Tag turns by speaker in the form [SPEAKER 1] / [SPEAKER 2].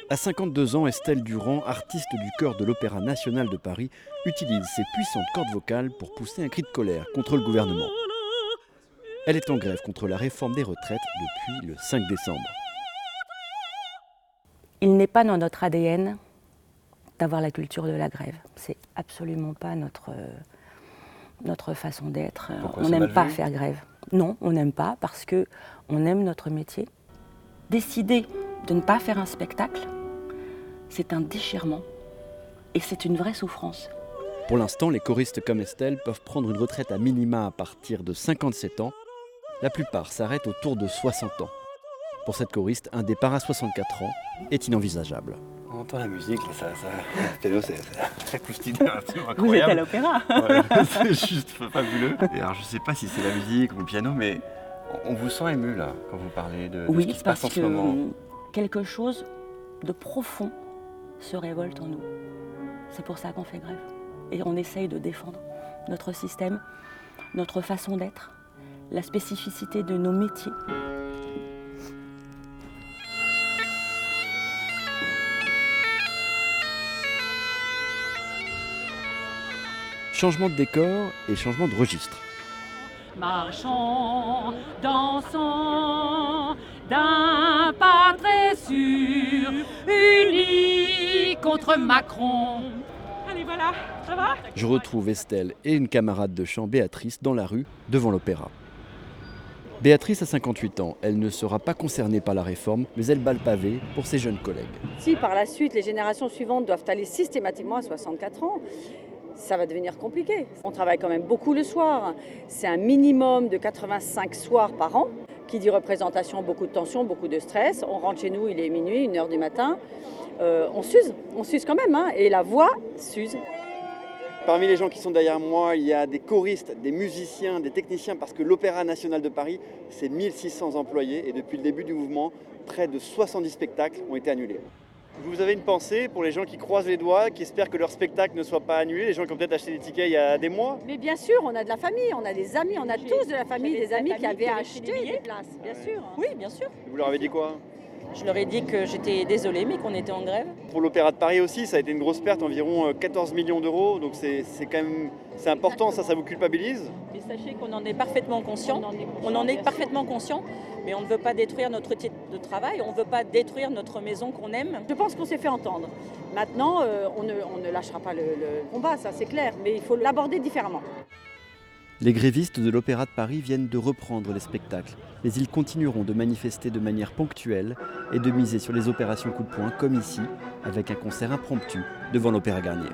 [SPEAKER 1] À 52 ans, Estelle Durand, artiste du chœur de l'Opéra national de Paris, utilise ses puissantes cordes vocales pour pousser un cri de colère contre le gouvernement. Elle est en grève contre la réforme des retraites depuis le 5 décembre.
[SPEAKER 2] Il n'est pas dans notre ADN d'avoir la culture de la grève. C'est absolument pas notre façon d'être. On n'aime pas faire grève. Non, on n'aime pas parce qu'on aime notre métier. Décider de ne pas faire un spectacle, c'est un déchirement et c'est une vraie souffrance.
[SPEAKER 1] Pour l'instant, les choristes comme Estelle peuvent prendre une retraite à minima à partir de 57 ans. La plupart s'arrêtent autour de 60 ans. Pour cette choriste, un départ à 64 ans est inenvisageable.
[SPEAKER 3] On entend la musique, là, ça c'est très croustillant, c'est incroyable.
[SPEAKER 2] Vous êtes à l'opéra.
[SPEAKER 3] Ouais, c'est juste fabuleux. Et alors je sais pas si c'est la musique ou le piano, mais on vous sent ému là quand vous parlez de ce qui se passe en ce moment.
[SPEAKER 2] Oui, parce que quelque chose de profond se révolte en nous. C'est pour ça qu'on fait grève. Et on essaye de défendre notre système, notre façon d'être, la spécificité de nos métiers.
[SPEAKER 1] Changement de décor et changement de registre.
[SPEAKER 4] Marchons, dansons, d'un pas très sûr, unis contre Macron. Allez, voilà, ça va ?
[SPEAKER 1] Je retrouve Estelle et une camarade de chant, Béatrice, dans la rue, devant l'opéra. Béatrice a 58 ans. Elle ne sera pas concernée par la réforme, mais elle bat le pavé pour ses jeunes collègues.
[SPEAKER 5] Si par la suite, les générations suivantes doivent aller systématiquement à 64 ans, ça va devenir compliqué. On travaille quand même beaucoup le soir. C'est un minimum de 85 soirs par an. Qui dit représentation, beaucoup de tension, beaucoup de stress. On rentre chez nous, il est minuit, 1h du matin. On s'use quand même, hein, et la voix s'use.
[SPEAKER 6] Parmi les gens qui sont derrière moi, il y a des choristes, des musiciens, des techniciens, parce que l'Opéra national de Paris, c'est 1600 employés, et depuis le début du mouvement, près de 70 spectacles ont été annulés. Vous avez une pensée pour les gens qui croisent les doigts, qui espèrent que leur spectacle ne soit pas annulé, les gens qui ont peut-être acheté des tickets il y a des mois?
[SPEAKER 5] Mais bien sûr, on a de la famille, on a des amis, on a tous de la famille, des amis qui avaient acheté des places, bien sûr.
[SPEAKER 7] Oui, bien sûr.
[SPEAKER 6] Vous leur avez dit quoi?
[SPEAKER 7] Je leur ai dit que j'étais désolée, mais qu'on était en grève.
[SPEAKER 6] Pour l'Opéra de Paris aussi, ça a été une grosse perte, environ 14 millions d'euros, donc c'est quand même c'est important, ça vous culpabilise?
[SPEAKER 7] Mais sachez qu'on en est parfaitement conscient. On en est parfaitement conscient, mais on ne veut pas détruire notre outil de travail, on ne veut pas détruire notre maison qu'on aime.
[SPEAKER 5] Je pense qu'on s'est fait entendre. Maintenant, on ne lâchera pas le combat, ça c'est clair, mais il faut l'aborder différemment.
[SPEAKER 1] Les grévistes de l'Opéra de Paris viennent de reprendre les spectacles, mais ils continueront de manifester de manière ponctuelle et de miser sur les opérations coup de poing comme ici, avec un concert impromptu devant l'Opéra Garnier.